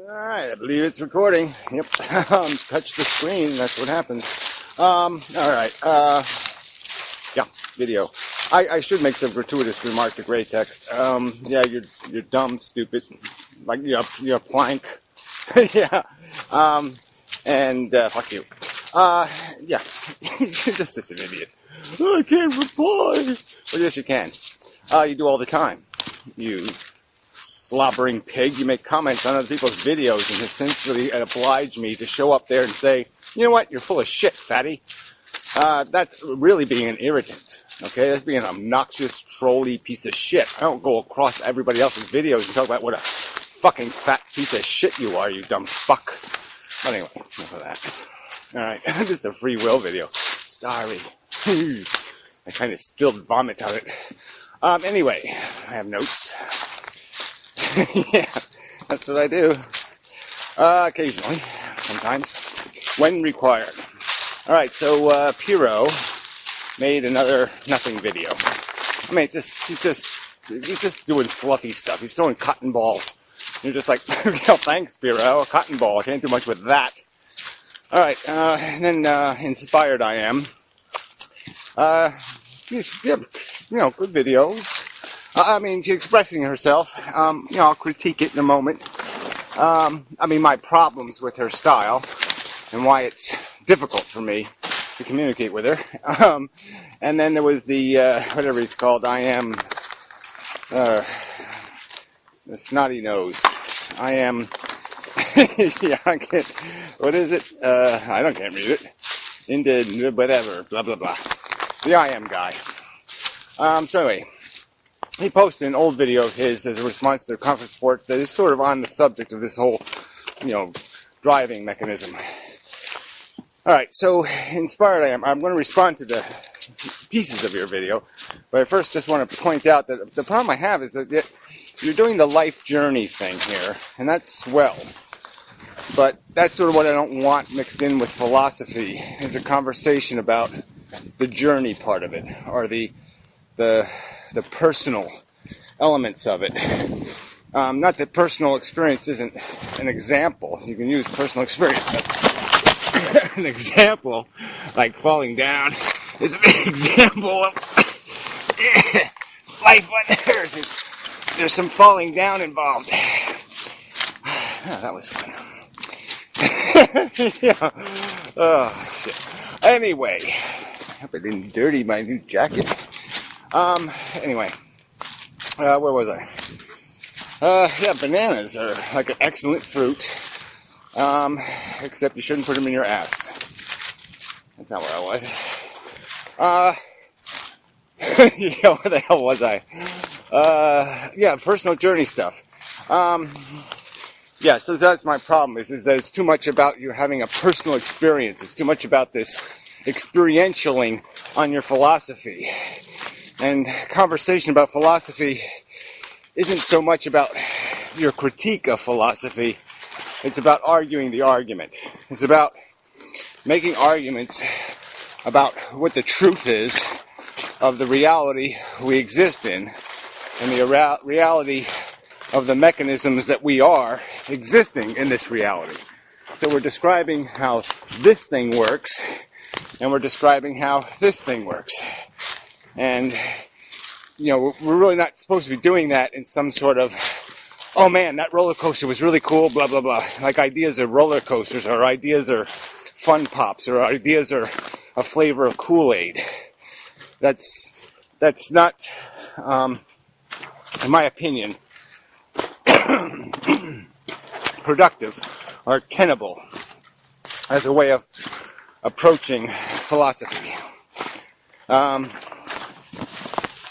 Alright, I believe it's recording. Yep. Touch the screen, that's what happens. Alright, yeah, video. I should make some gratuitous remark to gray text. Yeah, you're dumb, stupid, like you're a plank. Yeah. Fuck you. Yeah. You're just such an idiot. I can't reply. Well, yes, you can. You do all the time. You slobbering pig. You make comments on other people's videos and essentially oblige me to show up there and say, you know what, you're full of shit, fatty. That's really being an irritant. Okay, that's being an obnoxious, trolly piece of shit. I don't go across everybody else's videos and talk about what a fucking fat piece of shit you are, you dumb fuck. But anyway, enough of that. Alright, this is a free will video. Sorry. I kind of spilled vomit on it. Anyway, I have notes. Yeah, that's what I do. Occasionally, sometimes, when required. Alright, so, Piro made another nothing video. I mean, he's just doing fluffy stuff. He's throwing cotton balls. You're just like, thanks, Piro, a cotton ball. I can't do much with that. Alright, and then, inspired I am. Good videos. I mean, she's expressing herself. I'll critique it in a moment. My problems with her style and why it's difficult for me to communicate with her. And then there was the, whatever he's called, I am, the snotty nose. I am, yeah, I can't, what is it? Can't read it. Into whatever, blah, blah, blah. The I am guy. So anyway, he posted an old video of his as a response to the conference report that is sort of on the subject of this whole, driving mechanism. Alright, so inspired I am. I'm going to respond to the pieces of your video, but I first just want to point out that the problem I have is that you're doing the life journey thing here, and that's swell. But that's sort of what I don't want mixed in with philosophy, is a conversation about the journey part of it, or the personal elements of it. Not that personal experience isn't an example. You can use personal experience, but an example, like falling down, is an example of life on Earth. There's some falling down involved. Oh, that was fun. Yeah. Oh, shit. Anyway, I hope I didn't dirty my new jacket. Anyway, where was I? Yeah, bananas are like an excellent fruit, except you shouldn't put them in your ass. That's not where I was. Yeah, where the hell was I? Yeah, personal journey stuff. Yeah, so that's my problem, is that it's too much about you having a personal experience. It's too much about this experientialing on your philosophy. And conversation about philosophy isn't so much about your critique of philosophy. It's about arguing the argument. It's about making arguments about what the truth is of the reality we exist in, and the reality of the mechanisms that we are existing in this reality. So we're describing how this thing works, and we're describing how this thing works. And, we're really not supposed to be doing that in some sort of, oh man, that roller coaster was really cool, blah, blah, blah. Like ideas are roller coasters, or ideas are fun pops, or ideas are a flavor of Kool-Aid. That's not, in my opinion, productive or tenable as a way of approaching philosophy.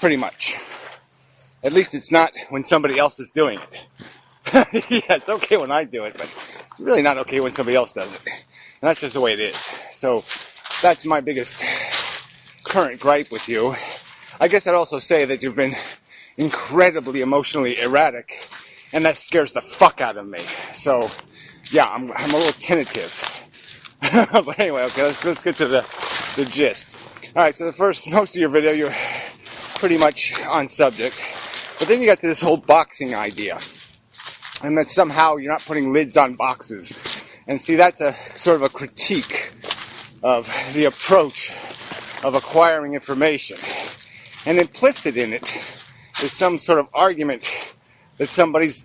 Pretty much. At least it's not when somebody else is doing it. Yeah, it's okay when I do it, but it's really not okay when somebody else does it. And that's just the way it is. So that's my biggest current gripe with you. I guess I'd also say that you've been incredibly emotionally erratic, and that scares the fuck out of me. So, yeah, I'm a little tentative. But anyway, okay, let's get to the gist. Alright, so most of your video, you're pretty much on subject. But then you got to this whole boxing idea. and that somehow you're not putting lids on boxes. And see, that's a sort of a critique of the approach of acquiring information. And implicit in it is some sort of argument that somebody's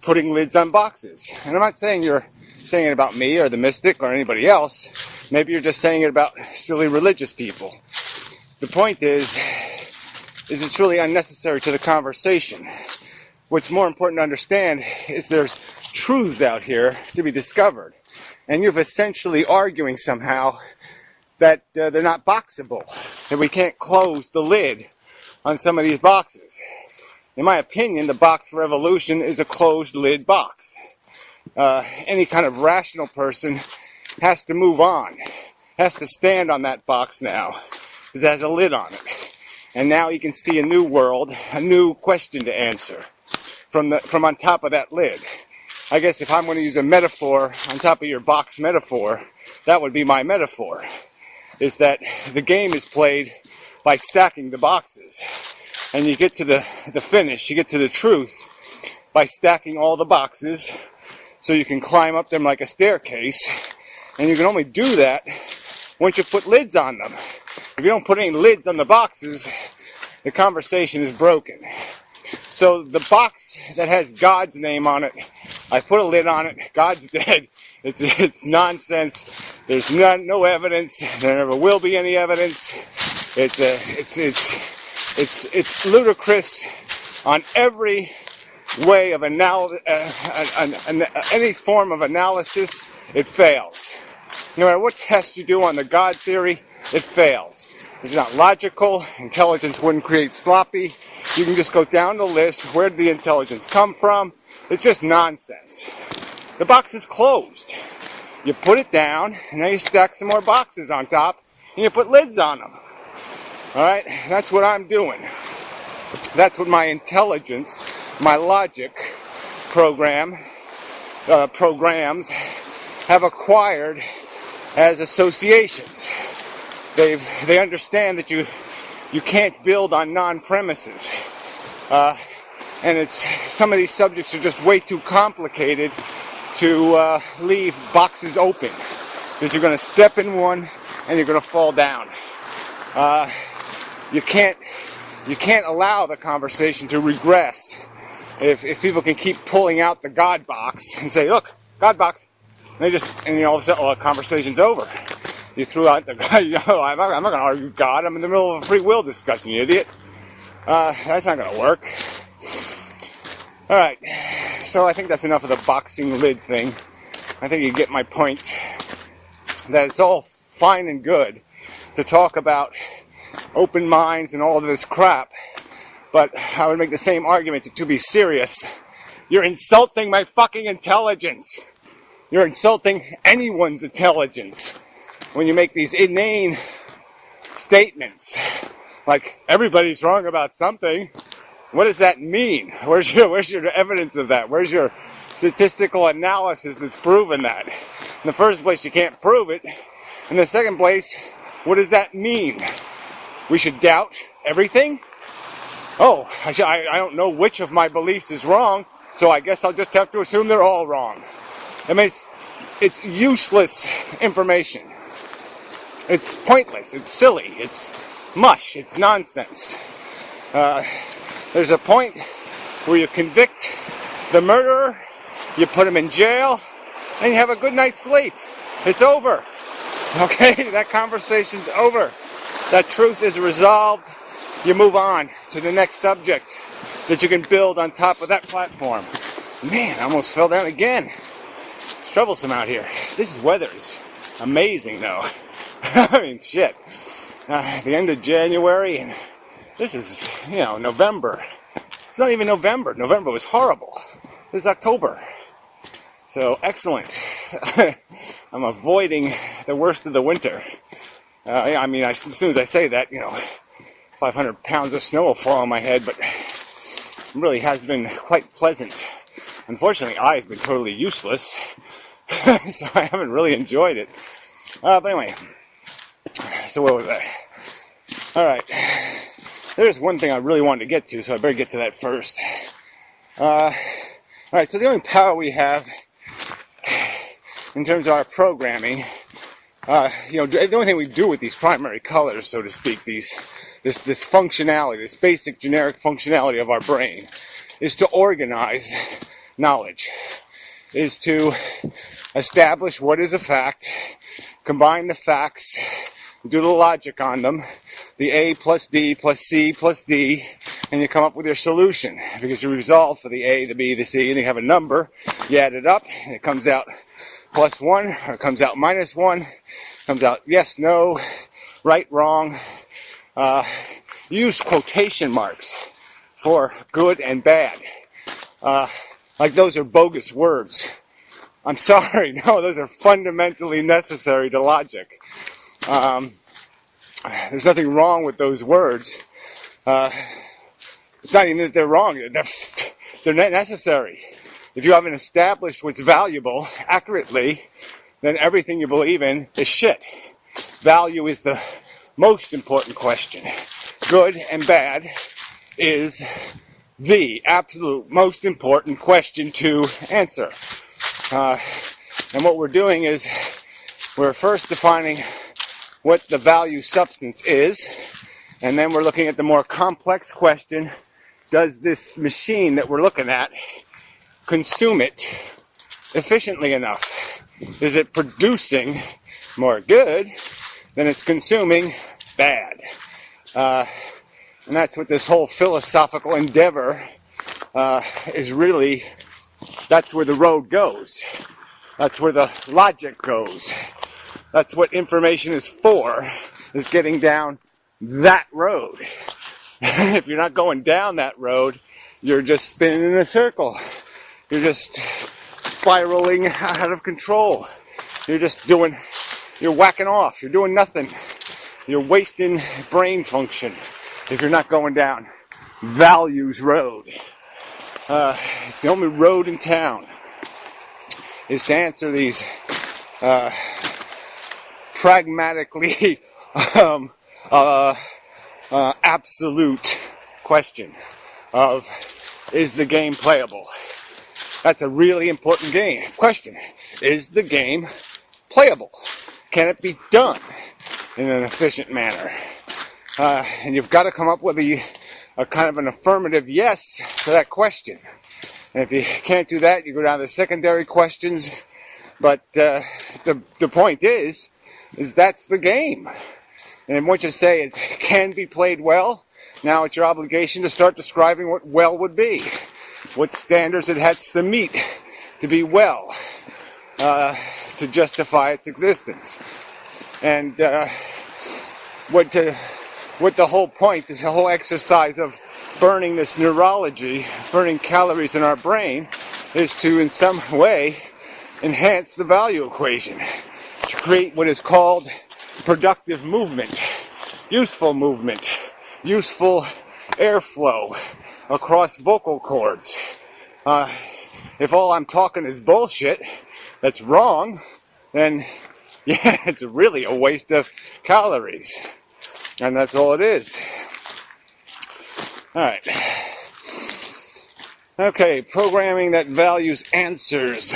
putting lids on boxes. And I'm not saying you're saying it about me or the mystic or anybody else. Maybe you're just saying it about silly religious people. The point is it's really unnecessary to the conversation. What's more important to understand is there's truths out here to be discovered. And you're essentially arguing somehow that they're not boxable, that we can't close the lid on some of these boxes. In my opinion, the box for evolution is a closed lid box. Any kind of rational person has to move on, has to stand on that box now, because it has a lid on it. And now you can see a new world, a new question to answer from on top of that lid. I guess if I'm going to use a metaphor on top of your box metaphor, that would be my metaphor, is that the game is played by stacking the boxes. And you get to the finish, you get to the truth by stacking all the boxes so you can climb up them like a staircase. And you can only do that once you put lids on them. If you don't put any lids on the boxes, the conversation is broken. So the box that has God's name on it, I put a lid on it, God's dead. It's nonsense. There's no evidence. There never will be any evidence. It's ludicrous on every way of any form of analysis. It fails. No matter what test you do on the God theory, it fails. It's not logical. Intelligence wouldn't create sloppy. You can just go down the list. Where did the intelligence come from? It's just nonsense. The box is closed. You put it down, and now you stack some more boxes on top, and you put lids on them. Alright? That's what I'm doing. That's what my intelligence, my logic programs have acquired as associations. They understand that you can't build on non-premises. And some of these subjects are just way too complicated to leave boxes open. Because you're going to step in one and you're going to fall down. You can't allow the conversation to regress if people can keep pulling out the God box and say, look, God box. And all of a sudden, the conversation's over. You threw out the God. I'm not going to argue God. I'm in the middle of a free will discussion, you idiot. That's not going to work. All right. So I think that's enough of the boxing lid thing. I think you get my point. That it's all fine and good to talk about open minds and all of this crap, but I would make the same argument to be serious. You're insulting my fucking intelligence. You're insulting anyone's intelligence when you make these inane statements like everybody's wrong about something. What does that mean? Where's your evidence of that? Where's your statistical analysis that's proven that? In the first place, you can't prove it. In the second place, what does that mean? We should doubt everything? Oh, I don't know which of my beliefs is wrong, so I guess I'll just have to assume they're all wrong. I mean, it's useless information. It's pointless. It's silly. It's mush. It's nonsense. There's a point where you convict the murderer, you put him in jail, and you have a good night's sleep. It's over. Okay? That conversation's over. That truth is resolved. You move on to the next subject that you can build on top of that platform. Man, I almost fell down again. It's troublesome out here. This weather is amazing, though. I mean, shit. The end of January, and this is, November. It's not even November. November was horrible. This is October. So, excellent. I'm avoiding the worst of the winter. As soon as I say that, 500 pounds of snow will fall on my head, but it really has been quite pleasant. Unfortunately, I've been totally useless, so I haven't really enjoyed it. But anyway, so where was I? Alright, there's one thing I really wanted to get to, so I better get to that first. Alright, so the only power we have in terms of our programming, the only thing we do with these primary colors, so to speak, this functionality, this basic generic functionality of our brain, is to organize knowledge, is to establish what is a fact, combine the facts, do the logic on them, the A plus B plus C plus D, and you come up with your solution. Because you resolve for the A, the B, the C, and you have a number, you add it up, and it comes out plus 1, or it comes out minus 1, comes out yes, no, right, wrong. Use quotation marks for good and bad. Like those are bogus words. I'm sorry, no, those are fundamentally necessary to logic. There's nothing wrong with those words. It's not even that they're wrong, they're necessary. If you haven't established what's valuable accurately, then everything you believe in is shit. Value is the most important question. Good and bad is the absolute most important question to answer. And what we're doing is we're first defining what the value substance is, and then we're looking at the more complex question, does this machine that we're looking at consume it efficiently enough? Is it producing more good than it's consuming bad? And that's what this whole philosophical endeavor is really, that's where the road goes. That's where the logic goes. That's what information is for, is getting down that road. If you're not going down that road, you're just spinning in a circle. You're just spiraling out of control. You're whacking off. You're doing nothing. You're wasting brain function if you're not going down values road. It's the only road in town is to answer these pragmatically absolute question of, is the game playable? That's a really important question. Is the game playable? Can it be done in an efficient manner? And you've got to come up with a kind of an affirmative yes to that question. And if you can't do that, you go down to secondary questions. But the point is that's the game. And once you say it can be played well, now it's your obligation to start describing what well would be, what standards it has to meet to be well, to justify its existence. And what the whole point, this whole exercise of burning this neurology, burning calories in our brain, is to in some way enhance the value equation, to create what is called productive movement, useful airflow across vocal cords. If all I'm talking is bullshit that's wrong, then yeah, it's really a waste of calories. And that's all it is. Alright. Okay, programming that values answers.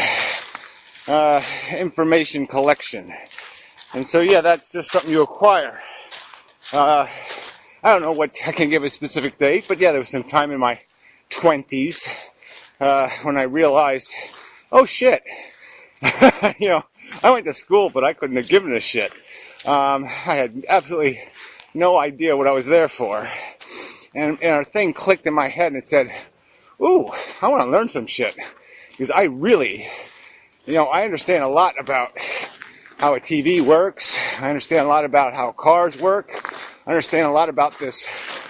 Information collection. And so, yeah, that's just something you acquire. I don't know what, I can give a specific date, but yeah, there was some time in my 20s when I realized, oh shit, I went to school, but I couldn't have given a shit. I had absolutely no idea what I was there for. And a thing clicked in my head and it said, ooh, I want to learn some shit. Because I really, I understand a lot about how a TV works. I understand a lot about how cars work. I understand a lot about this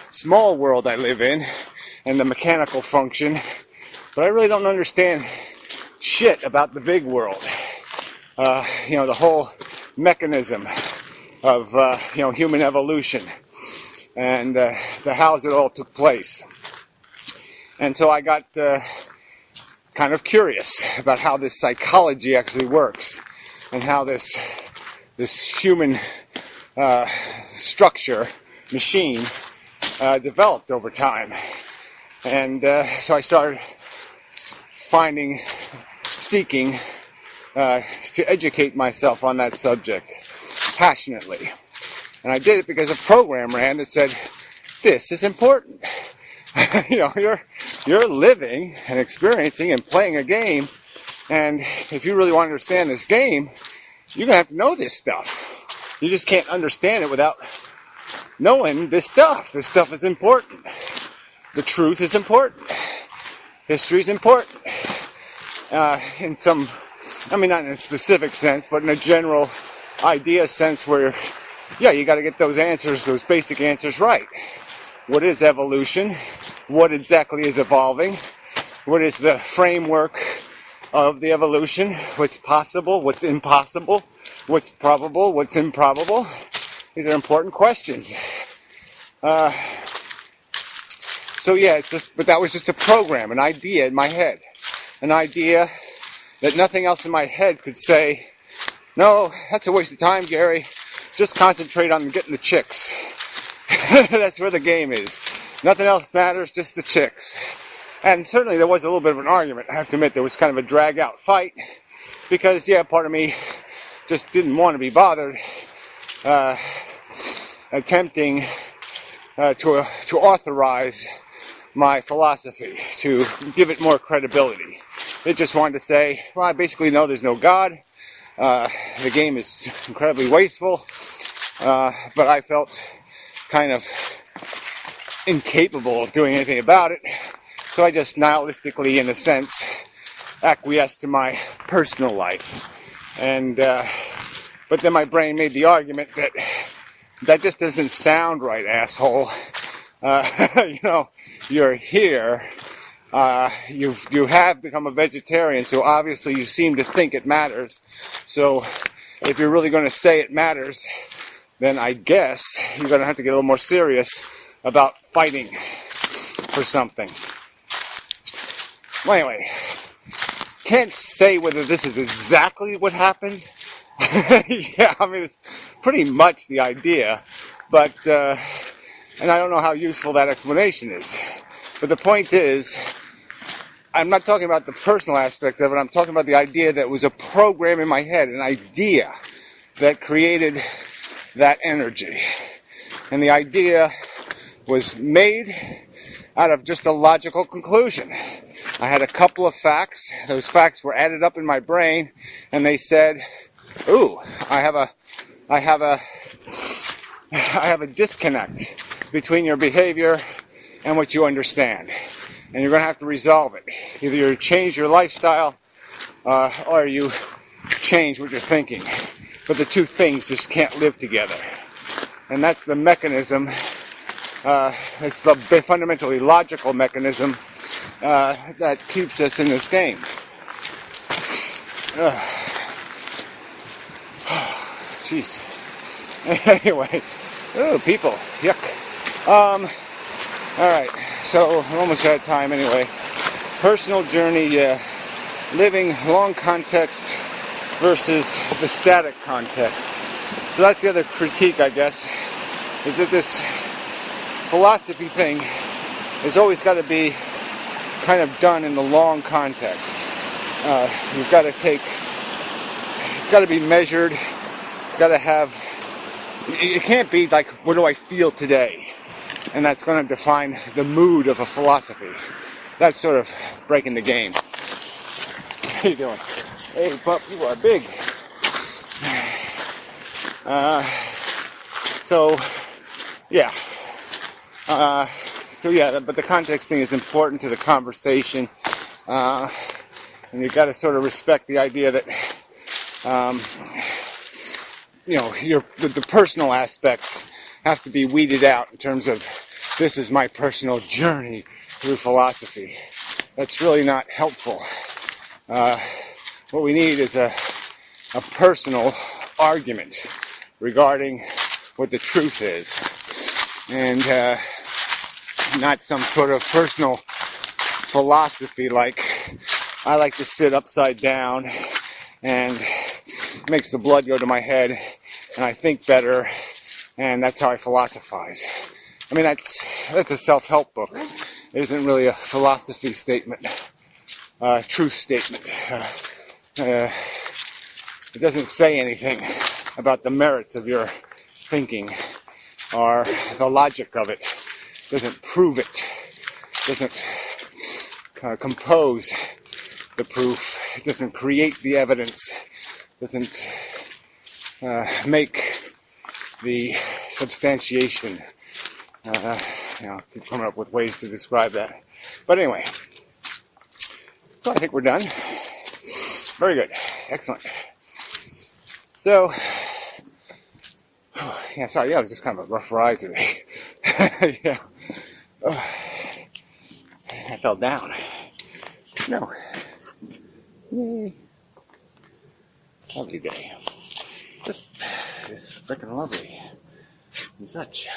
small world I live in and the mechanical function. But I really don't understand shit about the big world. The whole mechanism of, human evolution and the hows it all took place. And so I got kind of curious about how this psychology actually works and how this human structure, machine, developed over time. And so I started seeking to educate myself on that subject passionately. And I did it because a program ran that said, this is important. You're living and experiencing and playing a game, and if you really want to understand this game, you're going to have to know this stuff. You just can't understand it without knowing this stuff. This stuff is important. The truth is important. History is important. Not in a specific sense, but in a general idea sense where, you got to get those basic answers right. What is evolution? What exactly is evolving? What is the framework of the evolution? What's possible? What's impossible? What's probable? What's improbable? These are important questions. But that was just a program, an idea in my head. An idea that nothing else in my head could say, no, that's a waste of time, Gary. Just concentrate on getting the chicks. That's where the game is. Nothing else matters, just the chicks. And certainly there was a little bit of an argument. I have to admit, there was kind of a drag-out fight. Because, part of me just didn't want to be bothered attempting to authorize my philosophy, to give it more credibility. It just wanted to say, well, I basically know there's no God. The game is incredibly wasteful. But I felt kind of incapable of doing anything about it. So I just nihilistically, in a sense, acquiesced to my personal life. And, but then my brain made the argument that just doesn't sound right, asshole. You're here. You have become a vegetarian, so obviously you seem to think it matters. So if you're really going to say it matters, then I guess you're going to have to get a little more serious about fighting for something. Well, anyway, can't say whether this is exactly what happened. It's pretty much the idea, but, and I don't know how useful that explanation is. But the point is, I'm not talking about the personal aspect of it, I'm talking about the idea that was a program in my head, an idea that created that energy. And the idea was made out of just a logical conclusion. I had a couple of facts. Those facts were added up in my brain, and they said, ooh, I have a disconnect between your behavior and what you understand. And you're going to have to resolve it. Either you change your lifestyle, or you change what you're thinking. But the two things just can't live together. And that's the mechanism, it's the fundamentally logical mechanism that keeps us in this game. Jeez. Anyway, people, yuck. Alright, so we're almost out of time anyway. Personal journey, living long context versus the static context. So that's the other critique, I guess, is that this philosophy thing has always got to be kind of done in the long context. You've got to it's got to be measured, it's got to have, it can't be like, what do I feel today? And that's going to define the mood of a philosophy. That's sort of breaking the game. How you doing? Hey, pup, you are big. But the context thing is important to the conversation. And you've got to sort of respect the idea that, the personal aspects have to be weeded out in terms of, this is my personal journey through philosophy. That's really not helpful. What we need is a personal argument regarding what the truth is, and not some sort of personal philosophy like, I like to sit upside down and it makes the blood go to my head and I think better, and that's how I philosophize. I mean, that's a self-help book. It isn't really a philosophy statement. truth statement. It doesn't say anything about the merits of your thinking or the logic of it. It doesn't prove it. It doesn't compose the proof. It doesn't create the evidence. It doesn't make the substantiation. Keep coming up with ways to describe that. But anyway, so I think we're done. Very good. Excellent. So, it was just kind of a rough ride today. Yeah. I fell down. No. Yay. Lovely day. Just freaking lovely. And such.